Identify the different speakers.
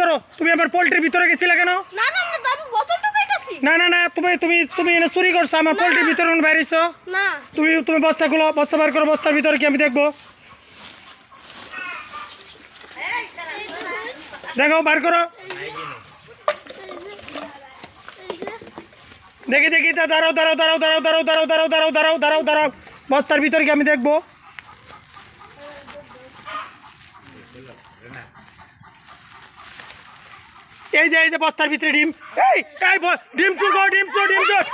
Speaker 1: ধরো তুমি আমার পোল্ট্রির ভিতরে গেছিলে কেন? না না না তুমি তুমি তুমি এনে চুরি করছো আমার পোল্ট্রির ভিতরে বাইরেছো। তুমি তুমি বস্তা খুলো, বস্তা বার করো, বস্তার ভিতরে কি আমি দেখবো? দেখো বার করো, দেখি দেখি দাঁড়াও দাঁড়াও দাঁড়াও দাঁড়াও দাঁড়াও দাঁড়াও দাঁড়াও দাঁড়াও দাঁড়াও দাঁড়াও দাঁড়াও বস্তার ভিতরে কি আমি দেখবো? এই যে বস্তার ভিতরে ডিম, এই ডিম চুর, ডিম চোর, ডিম চোর।